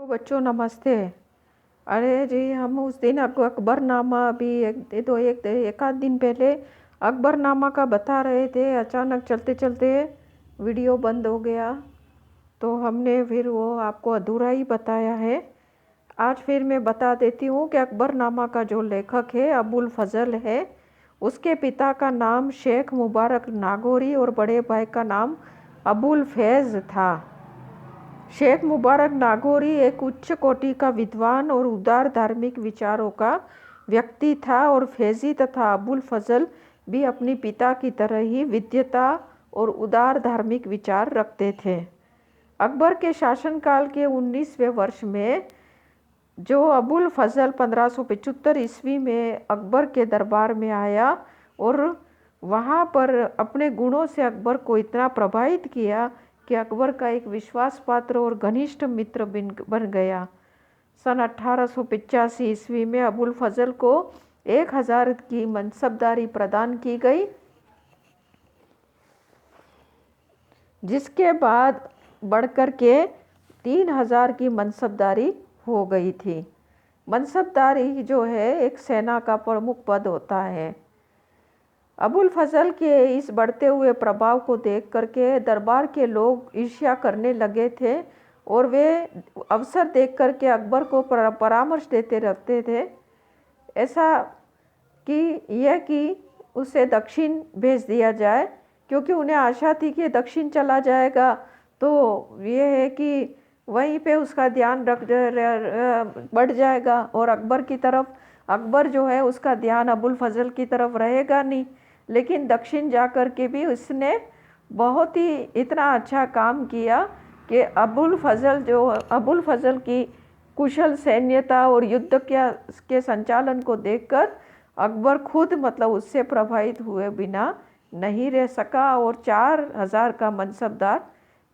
तो बच्चों नमस्ते। अरे जी, हम उस दिन आपको अकबरनामा अभी एक आध दिन पहले अकबरनामा का बता रहे थे। अचानक चलते चलते वीडियो बंद हो गया, तो हमने फिर वो आपको अधूरा ही बताया है। आज फिर मैं बता देती हूँ कि अकबरनामा का जो लेखक है अबुल फजल है। उसके पिता का नाम शेख मुबारक नागौरी और बड़े भाई का नाम अबुल फैज़ था। शेख मुबारक नागौरी एक उच्च कोटि का विद्वान और उदार धार्मिक विचारों का व्यक्ति था, और फैज़ी तथा अबुल फजल भी अपने पिता की तरह ही विद्वता और उदार धार्मिक विचार रखते थे। अकबर के शासनकाल के 19वें वर्ष में जो अबुल फजल 1575 ईस्वी में अकबर के दरबार में आया, और वहाँ पर अपने गुणों से अकबर को इतना प्रभावित किया कि अकबर का एक विश्वास पात्र और घनिष्ठ मित्र बन गया। सन 1885 ईस्वी में अबुल फजल को 1000 की मनसबदारी प्रदान की गई, जिसके बाद बढ़कर के 3000 की मनसबदारी हो गई थी। मनसबदारी जो है एक सेना का प्रमुख पद होता है। अबुल फजल के इस बढ़ते हुए प्रभाव को देख करके दरबार के लोग ईर्ष्या करने लगे थे, और वे अवसर देख करके अकबर को परामर्श देते रहते थे, ऐसा कि उसे दक्षिण भेज दिया जाए, क्योंकि उन्हें आशा थी कि दक्षिण चला जाएगा तो ये है कि वहीं पे उसका ध्यान बढ़ जाएगा, और अकबर जो है उसका ध्यान अबुल फजल की तरफ रहेगा नहीं। लेकिन दक्षिण जा कर के भी उसने बहुत ही इतना अच्छा काम किया कि अबुल फजल की कुशल सैन्यता और युद्ध के संचालन को देखकर अकबर खुद उससे प्रभावित हुए बिना नहीं रह सका, और 4000 का मनसबदार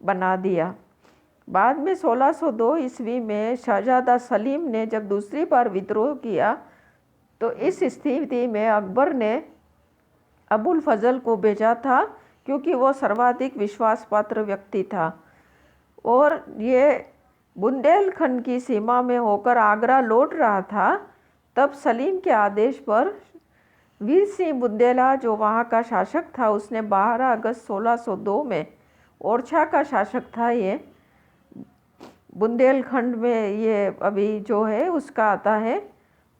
बना दिया। बाद में 1602 ईस्वी में शहजादा सलीम ने जब दूसरी बार विद्रोह किया, तो इस स्थिति में अकबर ने अबुल फजल को भेजा था, क्योंकि वो सर्वाधिक विश्वास पात्र व्यक्ति था, और ये बुंदेलखंड की सीमा में होकर आगरा लौट रहा था। तब सलीम के आदेश पर वीर सिंह बुंदेला, जो वहाँ का शासक था, उसने 12 अगस्त 1602 में, ओरछा का शासक था ये, बुंदेलखंड में ये अभी जो है उसका आता है,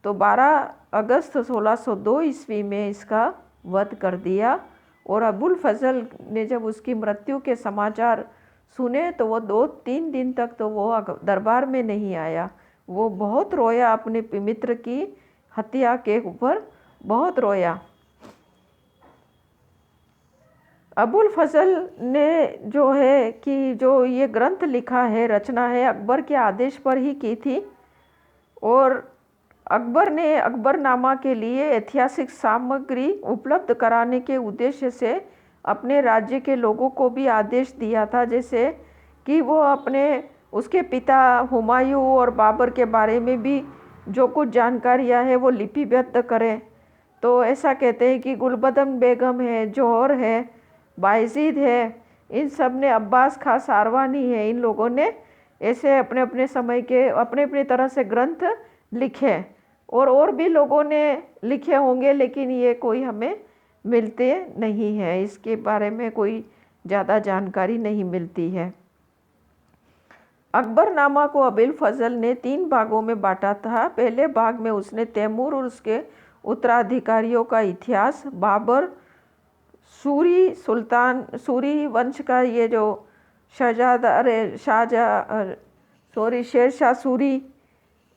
तो 12 अगस्त 1602 ईस्वी में इसका वध कर दिया। और अबुल फजल ने जब उसकी मृत्यु के समाचार सुने तो वो 2-3 दिन तक तो वो दरबार में नहीं आया। वो बहुत रोया, अपने मित्र की हत्या के ऊपर बहुत रोया। अबुल फजल ने जो है कि जो ये ग्रंथ लिखा है, रचना है, अकबर के आदेश पर ही की थी, और अकबर ने अकबरनामा के लिए ऐतिहासिक सामग्री उपलब्ध कराने के उद्देश्य से अपने राज्य के लोगों को भी आदेश दिया था, जैसे कि वो उसके पिता हुमायूं और बाबर के बारे में भी जो कुछ जानकारियां हैं वो लिपिबद्ध करें। तो ऐसा कहते हैं कि गुलबदन बेगम है, जौहर है, बायजीद है, इन सब ने, अब्बास खां सारवानी है, इन लोगों ने ऐसे अपने अपने समय के अपने अपनी तरह से ग्रंथ लिखे, और भी लोगों ने लिखे होंगे, लेकिन ये कोई हमें मिलते नहीं हैं, इसके बारे में कोई ज़्यादा जानकारी नहीं मिलती है। अकबरनामा को अबुल फजल ने 3 भागों में बांटा था। पहले भाग में उसने तैमूर और उसके उत्तराधिकारियों का इतिहास, बाबर, सूरी वंश का ये जो शेरशाह सूरी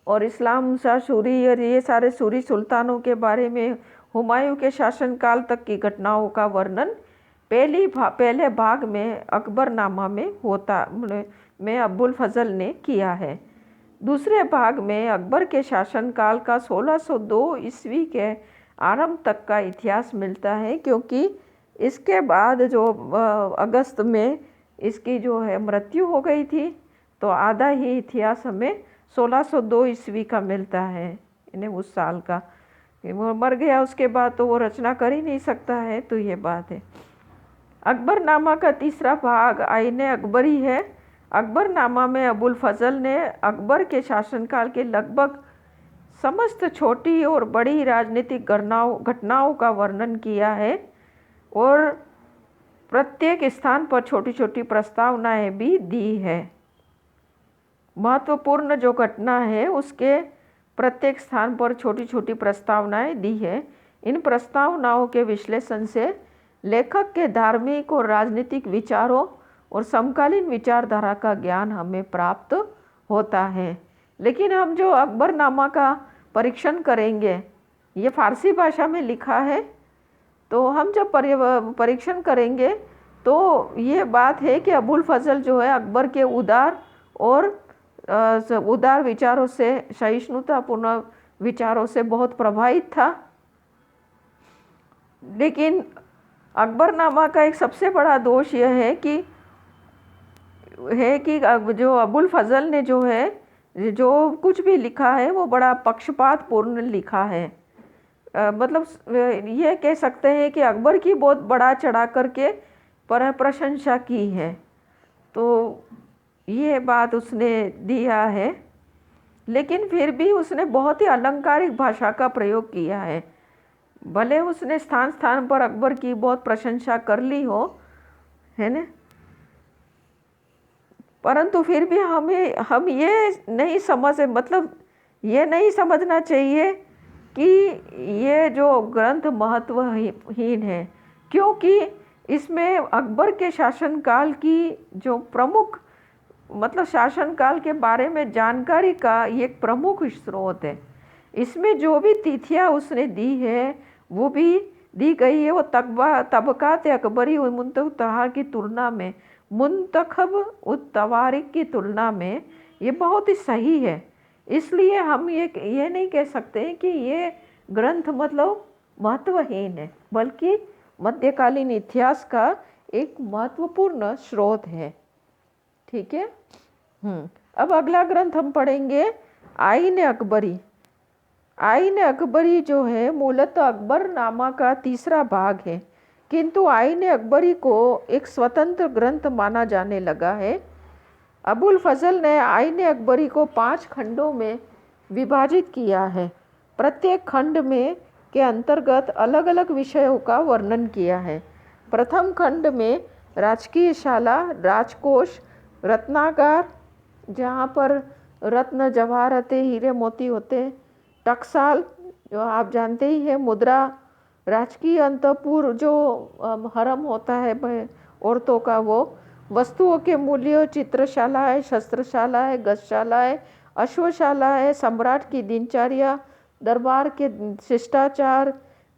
और इस्लाम शाह सूरी, और ये सारे सूरी सुल्तानों के बारे में, हुमायूं के शासनकाल तक की घटनाओं का वर्णन पहले भाग में अकबरनामा में अबुल फजल ने किया है। दूसरे भाग में अकबर के शासनकाल का 1602 ईस्वी के आरंभ तक का इतिहास मिलता है, क्योंकि इसके बाद जो अगस्त में इसकी जो है मृत्यु हो गई थी, तो आधा ही इतिहास हमें 1602 ईस्वी का मिलता है, इन्हें उस साल का। वो मर गया, उसके बाद तो वो रचना कर ही नहीं सकता है, तो ये बात है। अकबरनामा का तीसरा भाग आईने अकबरी है। अकबरनामा में अबुल फजल ने अकबर के शासनकाल के लगभग समस्त छोटी और बड़ी राजनीतिक घटनाओं का वर्णन किया है और प्रत्येक स्थान पर छोटी छोटी प्रस्तावनाएं भी दी है। महत्वपूर्ण जो घटना है उसके प्रत्येक स्थान पर छोटी छोटी प्रस्तावनाएं दी है। इन प्रस्तावनाओं के विश्लेषण से लेखक के धार्मिक और राजनीतिक विचारों और समकालीन विचारधारा का ज्ञान हमें प्राप्त होता है। लेकिन हम जो अकबरनामा का परीक्षण करेंगे, ये फारसी भाषा में लिखा है, तो हम जब परीक्षण करेंगे तो ये बात है कि अबुल फजल जो है अकबर के उदार विचारों से, सहिष्णुतापूर्ण विचारों से बहुत प्रभावित था। लेकिन अकबरनामा का एक सबसे बड़ा दोष यह है कि जो अबुल फजल ने जो कुछ भी लिखा है वो बड़ा पक्षपातपूर्ण लिखा है। मतलब ये कह सकते हैं कि अकबर की बहुत बड़ा चढ़ा करके प्रशंसा की है, तो ये बात उसने दिया है। लेकिन फिर भी उसने बहुत ही अलंकारिक भाषा का प्रयोग किया है। भले उसने स्थान स्थान पर अकबर की बहुत प्रशंसा कर ली हो, है ना, परंतु फिर भी हम ये नहीं समझना चाहिए कि ये जो ग्रंथ महत्वहीन है, क्योंकि इसमें अकबर के शासनकाल की जो प्रमुख शासनकाल के बारे में जानकारी का एक प्रमुख स्रोत है। इसमें जो भी तिथियां उसने दी है वो भी दी गई है, वो तबकात अकबरी मुंतखब उत तवारिक की तुलना में ये बहुत ही सही है। इसलिए हम ये नहीं कह सकते कि ये ग्रंथ महत्वहीन है, बल्कि मध्यकालीन इतिहास का एक महत्वपूर्ण स्रोत है। ठीक है। अब अगला ग्रंथ हम पढ़ेंगे आईन अकबरी। आईन अकबरी जो है मूलतः अकबरनामा का तीसरा भाग है, किंतु आईन अकबरी को एक स्वतंत्र ग्रंथ माना जाने लगा है। अबुल फजल ने आईन अकबरी को 5 खंडों में विभाजित किया है। प्रत्येक खंड में के अंतर्गत अलग अलग विषयों का वर्णन किया है। प्रथम खंड में राजकीय शाला, राजकोष, रत्नागार जहाँ पर रत्न जवाहरातें हीरे मोती होते, टकसाल जो आप जानते ही है, मुद्रा, राजकीय अंतपुर जो हरम होता है औरतों का, वो वस्तुओं के मूल्य, चित्रशाला है, शस्त्रशाला है, गजशाला है, अश्वशाला है, सम्राट की दिनचर्या, दरबार के शिष्टाचार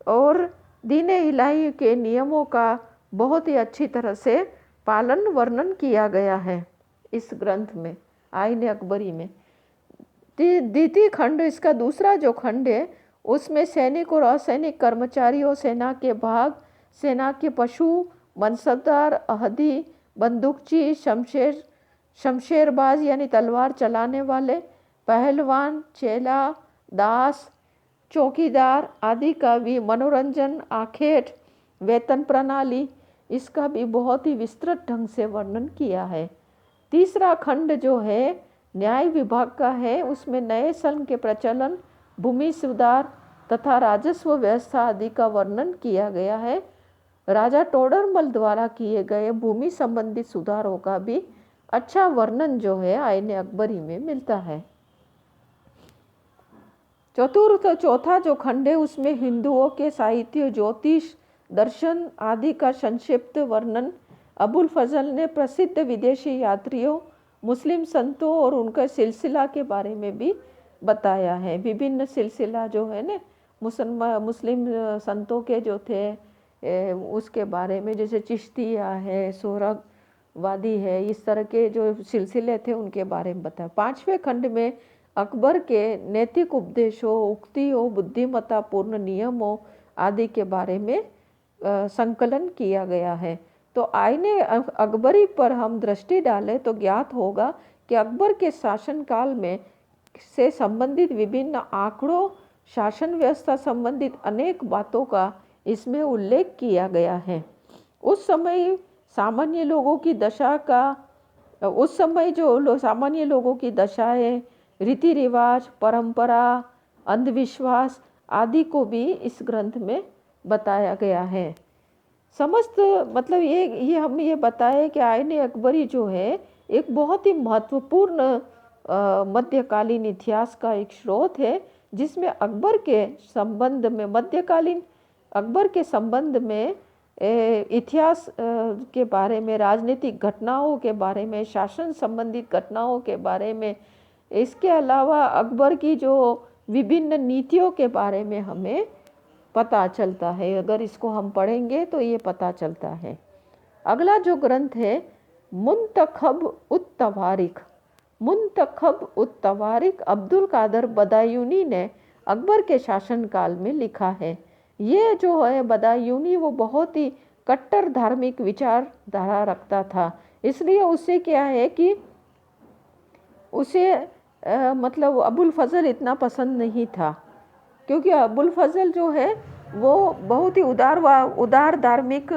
और दीन इलाही के नियमों का बहुत ही अच्छी तरह से पालन वर्णन किया गया है इस ग्रंथ में, आईन अकबरी में। द्वितीय खंड, इसका दूसरा जो खंड है, उसमें सैनिक और असैनिक कर्मचारियों, सेना के भाग, सेना के पशु, मनसबदार, अहदी, बंदूकची, शमशेरबाज यानी तलवार चलाने वाले, पहलवान, चेला, दास, चौकीदार आदि का भी मनोरंजन, आखेट, वेतन प्रणाली, इसका भी बहुत ही विस्तृत ढंग से वर्णन किया है। तीसरा खंड जो है न्याय विभाग का है, उसमें नए संघ के प्रचलन, भूमि सुधार तथा राजस्व व्यवस्था आदि का वर्णन किया गया है। राजा टोडरमल द्वारा किए गए भूमि संबंधित सुधारों का भी अच्छा वर्णन जो है आईन अकबरी में मिलता है। चौथा जो खंड है, उसमें हिंदुओं के साहित्य, ज्योतिष, दर्शन आदि का संक्षिप्त वर्णन अबुल फजल ने प्रसिद्ध विदेशी यात्रियों, मुस्लिम संतों और उनका सिलसिला के बारे में भी बताया है। विभिन्न सिलसिला जो है ना मुस्लिम संतों के जो थे उसके बारे में, जैसे चिश्तिया है, सोहरावादी है, इस तरह के जो सिलसिले थे उनके बारे में बताया। 5वें खंड में अकबर के नैतिक उपदेशों, उक्तियों, बुद्धिमत्तापूर्ण नियमों आदि के बारे में संकलन किया गया है। तो आईन अकबरी पर हम दृष्टि डालें तो ज्ञात होगा कि अकबर के शासनकाल में से संबंधित विभिन्न आंकड़ों, शासन व्यवस्था संबंधित अनेक बातों का इसमें उल्लेख किया गया है। उस समय सामान्य लोगों की दशा का उस समय जो सामान्य लोगों की दशाएं, रीति रिवाज, परंपरा, अंधविश्वास आदि को भी इस ग्रंथ में बताया गया है। समस्त मतलब ये हम ये बताए कि आईने अकबरी जो है एक बहुत ही महत्वपूर्ण मध्यकालीन इतिहास का एक स्रोत है, जिसमें अकबर के संबंध में मध्यकालीन अकबर के संबंध में इतिहास के बारे में, राजनीतिक घटनाओं के बारे में, शासन संबंधित घटनाओं के बारे में, इसके अलावा अकबर की जो विभिन्न नीतियों के बारे में हमें पता चलता है। अगर इसको हम पढ़ेंगे तो ये पता चलता है। अगला जो ग्रंथ है मुंतखब उत तवारीख। मुंतखब उत तवारीख अब्दुल कादर बदायूनी ने अकबर के शासनकाल में लिखा है। ये जो है बदायूनी वो बहुत ही कट्टर धार्मिक विचारधारा रखता था, इसलिए उससे क्या है कि उसे मतलब अबुल फजल इतना पसंद नहीं था, क्योंकि अबुल फजल जो है वो बहुत ही उदार धार्मिक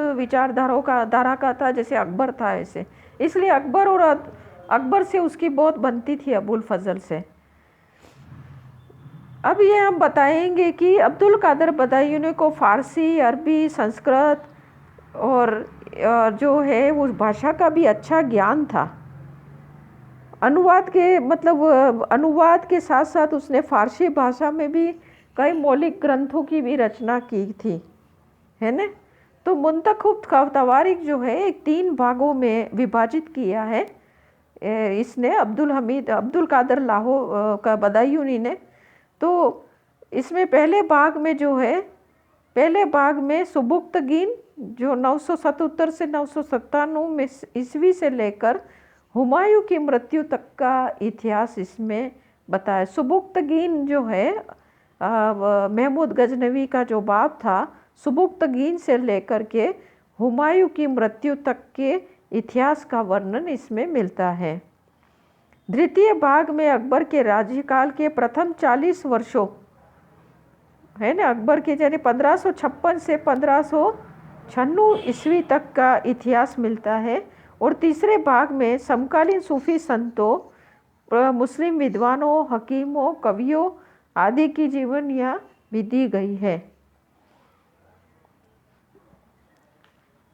धारा का था, जैसे अकबर था ऐसे। इसलिए अकबर से उसकी बहुत बनती थी अबुल फजल से। अब ये हम बताएंगे कि अब्दुल कादर बदायूनी को फ़ारसी, अरबी, संस्कृत और जो है उस भाषा का भी अच्छा ज्ञान था। अनुवाद के साथ साथ उसने फ़ारसी भाषा में भी कई मौलिक ग्रंथों की भी रचना की थी, है ना। तो मुंतखब तवारीख जो है एक 3 भागों में विभाजित किया है इसने अब्दुल कादर का बदायूनी ने। तो इसमें पहले भाग में सुबुक्तगीन जो 977 से 997 में ईस्वी से लेकर हुमायूं की मृत्यु तक का इतिहास इसमें बताया। सुबुक्तगीन जो है महमूद गजनवी का जो बाब था, सुबुक्तगीन से लेकर के हुमायूं की मृत्यु तक के इतिहास का वर्णन इसमें मिलता है। द्वितीय भाग में अकबर के राज्यकाल के प्रथम 40 वर्षों, है ना, अकबर के यानी 1556 से 1596 ईस्वी तक का इतिहास मिलता है। और तीसरे भाग में समकालीन सूफी संतों, मुस्लिम विद्वानों, हकीमों, कवियों आदि की जीवनियाँ भी दी गई है।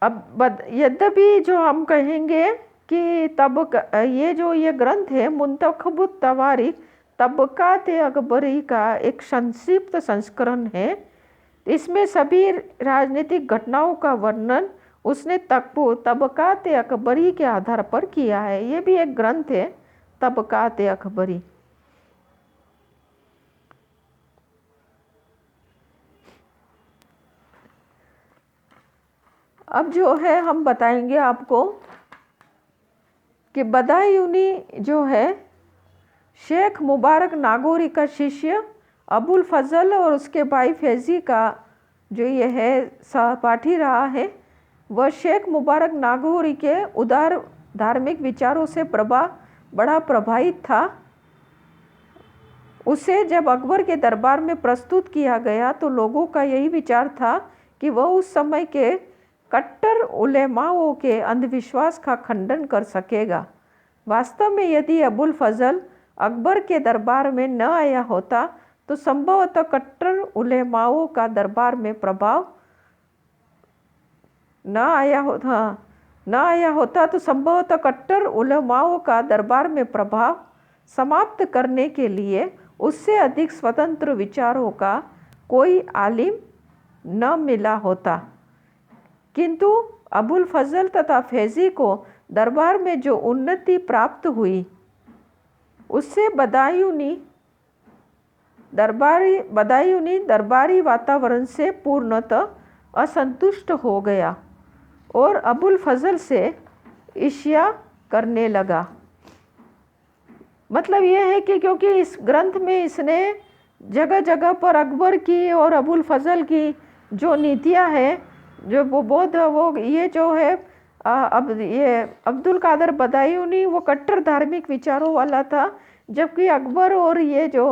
अब यद्यपि जो हम कहेंगे कि ये ग्रंथ है मुंतखब तवारीख तबकात अकबरी का एक संक्षिप्त संस्करण है। इसमें सभी राजनीतिक घटनाओं का वर्णन उसने तबकात अकबरी के आधार पर किया है। ये भी एक ग्रंथ है तबकात अकबरी। अब जो है हम बताएंगे आपको कि बदायूनी जो है शेख मुबारक नागौरी का शिष्य अबुल फजल और उसके भाई फैज़ी का जो ये है सहपाठी रहा है। वह शेख मुबारक नागौरी के उदार धार्मिक विचारों से बड़ा प्रभावित था। उसे जब अकबर के दरबार में प्रस्तुत किया गया तो लोगों का यही विचार था कि वह उस समय के कट्टर उलेमाओं के अंधविश्वास का खंडन कर सकेगा। वास्तव में यदि अबुल फजल अकबर के दरबार में न आया होता तो संभवतः कट्टर उलेमाओं का दरबार में प्रभाव न आया होता तो संभवतः कट्टर उलेमाओं का दरबार में प्रभाव समाप्त करने के लिए उससे अधिक स्वतंत्र विचारों का कोई आलिम न मिला होता। किंतु अबुल फजल तथा फैज़ी को दरबार में जो उन्नति प्राप्त हुई उससे बदायूनी दरबारी वातावरण से पूर्णतः असंतुष्ट हो गया और अबुल फजल से ईर्ष्या करने लगा। मतलब ये है कि क्योंकि इस ग्रंथ में इसने जगह जगह पर अकबर की और अबुल फजल की जो नीतियाँ हैं, जो ये जो है अब ये अब्दुल कादर बदायूनी वो कट्टर धार्मिक विचारों वाला था, जबकि अकबर और ये जो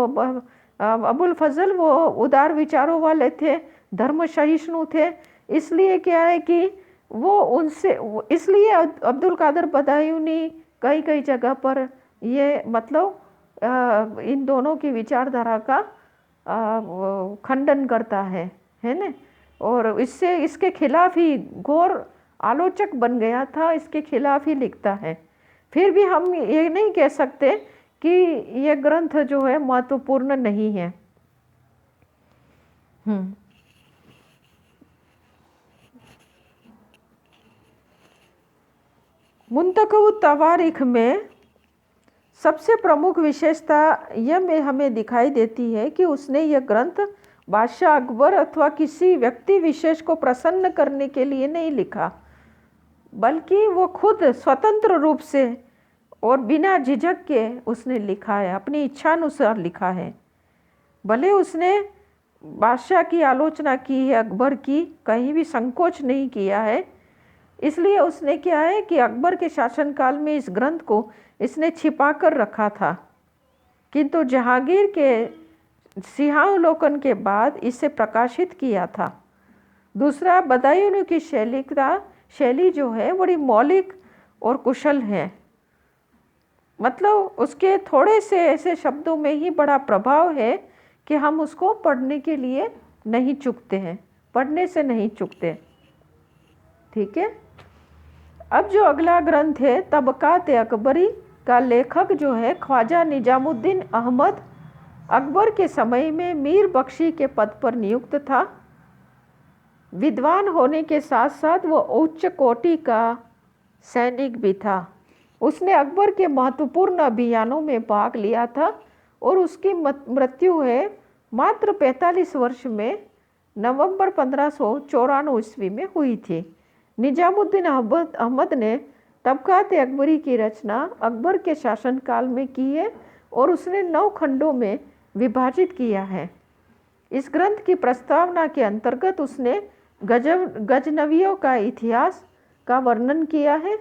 अबुल फजल वो उदार विचारों वाले थे, धर्म सहिष्णु थे। इसलिए क्या है कि वो उनसे इसलिए अब्दुल कादर बदायूनी कई कई जगह पर ये मतलब इन दोनों की विचारधारा का खंडन करता है ना। और इससे इसके खिलाफ ही घोर आलोचक बन गया था, इसके खिलाफ ही लिखता है। फिर भी हम ये नहीं कह सकते कि ये ग्रंथ जो है महत्वपूर्ण नहीं है। मुंतखब तवारीख में सबसे प्रमुख विशेषता यह में हमें दिखाई देती है कि उसने यह ग्रंथ बादशाह अकबर अथवा किसी व्यक्ति विशेष को प्रसन्न करने के लिए नहीं लिखा, बल्कि वो खुद स्वतंत्र रूप से और बिना झिझक के उसने लिखा है, अपनी इच्छानुसार लिखा है। भले उसने बादशाह की आलोचना की है, अकबर की, कहीं भी संकोच नहीं किया है। इसलिए उसने क्या है कि अकबर के शासनकाल में इस ग्रंथ को इसने छिपा कर रखा था, किंतु जहांगीर के सिंहावलोकन के बाद इसे प्रकाशित किया था। दूसरा, बदायूं की शैली जो है बड़ी मौलिक और कुशल है, मतलब उसके थोड़े से ऐसे शब्दों में ही बड़ा प्रभाव है कि हम उसको पढ़ने के लिए नहीं चूकते हैं, पढ़ने से नहीं चूकते। ठीक है। अब जो अगला ग्रंथ है तबकात-ए-अकबरी का लेखक जो है ख्वाजा निजामुद्दीन अहमद, अकबर के समय में मीर बख्शी के पद पर नियुक्त था। विद्वान होने के साथ साथ वो उच्च कोटि का सैनिक भी था। उसने अकबर के महत्वपूर्ण अभियानों में भाग लिया था और उसकी मृत्यु है मात्र 45 वर्ष में नवंबर 1594 ईस्वी में हुई थी। निजामुद्दीन अहमद ने तबकात-ए-अकबरी की रचना अकबर के शासनकाल में की है और उसने 9 खंडों में विभाजित किया है। इस ग्रंथ की प्रस्तावना के अंतर्गत उसने गजनवियों का इतिहास का वर्णन किया है।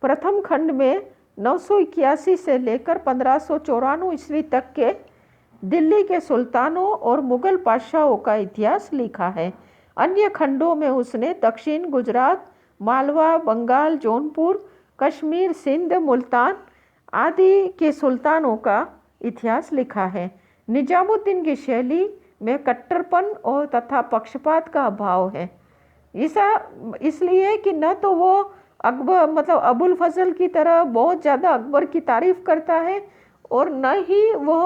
प्रथम खंड में 981 से लेकर 1594 ईस्वी तक के दिल्ली के सुल्तानों और मुगल बादशाहों का इतिहास लिखा है। अन्य खंडों में उसने दक्षिण गुजरात, मालवा, बंगाल, जौनपुर, कश्मीर, सिंध, मुल्तान आदि के सुल्तानों का इतिहास लिखा है। निजामुद्दीन की शैली में कट्टरपन और तथा पक्षपात का अभाव है। इसलिए कि न तो वो अकबर मतलब अबुल फजल की तरह बहुत ज़्यादा अकबर की तारीफ करता है और न ही वो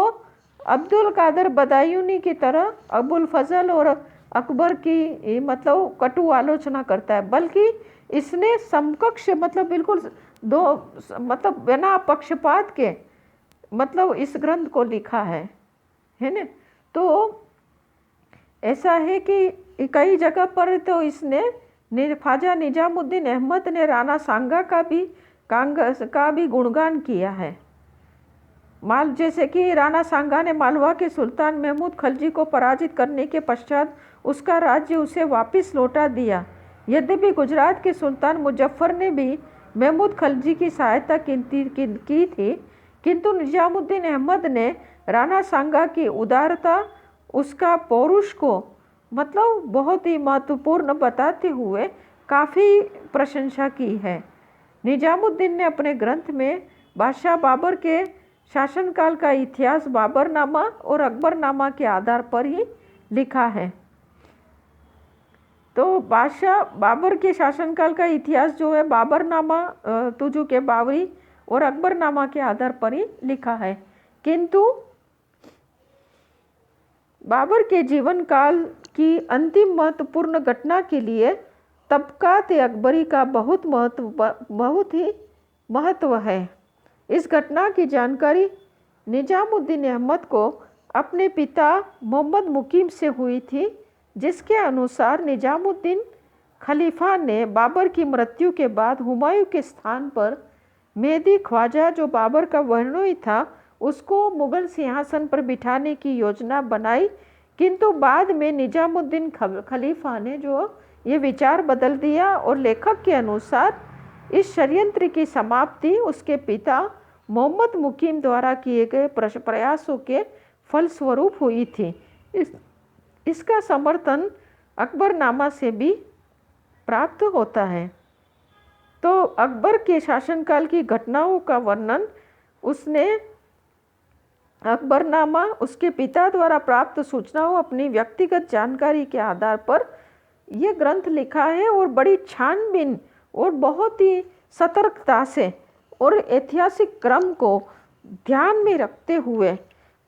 अब्दुल कादर बदायूनी की तरह अबुल फजल और अकबर की मतलब कटु आलोचना करता है, बल्कि इसने समकक्ष मतलब बिल्कुल दो मतलब बिना पक्षपात के मतलब इस ग्रंथ को लिखा है ना। तो ऐसा है कि कई जगह पर तो इसने ख्वाजा निजामुद्दीन अहमद ने राणा सांगा का भी गुणगान किया है। जैसे कि राणा सांगा ने मालवा के सुल्तान महमूद खलजी को पराजित करने के पश्चात उसका राज्य उसे वापस लौटा दिया। यद्यपि गुजरात के सुल्तान मुजफ्फर ने भी महमूद खलजी की सहायता की थी, किंतु निजामुद्दीन अहमद ने राणा सांगा की उदारता, उसका पौरुष को मतलब बहुत ही महत्वपूर्ण बताते हुए काफ़ी प्रशंसा की है। निजामुद्दीन ने अपने ग्रंथ में बादशाह बाबर के शासनकाल का इतिहास बाबरनामा और अकबरनामा के आधार पर ही लिखा है। तो बादशाह बाबर के शासनकाल का इतिहास जो है बाबरनामा, तुजु के बावरी और अकबरनामा के आधार पर ही लिखा है, किंतु बाबर के जीवन काल की अंतिम महत्वपूर्ण घटना के लिए तबकात-ए-अकबरी का बहुत ही महत्व है। इस घटना की जानकारी निजामुद्दीन अहमद को अपने पिता मोहम्मद मुकीम से हुई थी, जिसके अनुसार निजामुद्दीन खलीफा ने बाबर की मृत्यु के बाद हुमायूं के स्थान पर मेहदी ख्वाजा, जो बाबर का वर्णोई था, उसको मुगल सिंहासन पर बिठाने की योजना बनाई, किंतु बाद में निजामुद्दीन खलीफा ने जो ये विचार बदल दिया और लेखक के अनुसार इस षड्यंत्र की समाप्ति उसके पिता मोहम्मद मुकीम द्वारा किए गए प्रयासों के फलस्वरूप हुई थी। इसका समर्थन अकबरनामा से भी प्राप्त होता है। तो अकबर के शासनकाल की घटनाओं का वर्णन उसने अकबरनामा उसके पिता द्वारा प्राप्त सूचनाओं अपनी व्यक्तिगत जानकारी के आधार पर यह ग्रंथ लिखा है और बड़ी छानबीन और बहुत ही सतर्कता से और ऐतिहासिक क्रम को ध्यान में रखते हुए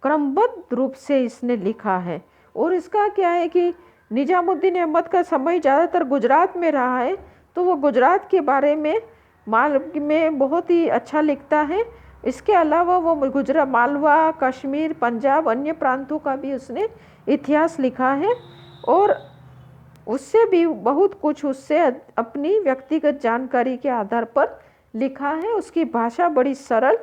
क्रमबद्ध रूप से इसने लिखा है। और इसका क्या है कि निजामुद्दीन अहमद का समय ज़्यादातर गुजरात में रहा है, तो वो गुजरात के बारे में बहुत ही अच्छा लिखता है। इसके अलावा वो गुजरात, मालवा, कश्मीर, पंजाब, अन्य प्रांतों का भी उसने इतिहास लिखा है और उससे भी बहुत कुछ उससे अपनी व्यक्तिगत जानकारी के आधार पर लिखा है। उसकी भाषा बड़ी सरल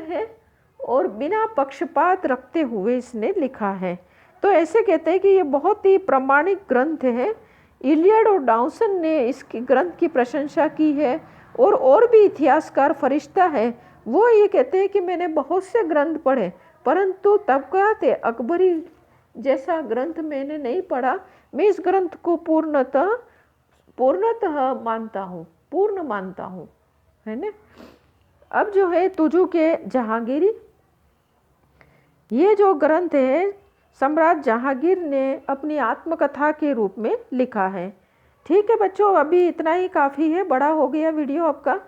है और बिना पक्षपात रखते हुए इसने लिखा है। तो ऐसे कहते हैं कि ये बहुत ही प्रामाणिक ग्रंथ है। इलियड और डाउसन ने इस ग्रंथ की प्रशंसा की है और भी इतिहासकार फरिश्ता है, वो ये कहते हैं कि मैंने बहुत से ग्रंथ पढ़े परंतु तबकात अकबरी जैसा ग्रंथ मैंने नहीं पढ़ा। मैं इस ग्रंथ को पूर्णतः पूर्ण मानता हूँ, है ना। अब जो है तुजु के जहांगीरी, ये जो ग्रंथ है सम्राट जहांगीर ने अपनी आत्मकथा के रूप में लिखा है। ठीक है बच्चों, अभी इतना ही काफ़ी है, बड़ा हो गया वीडियो आपका।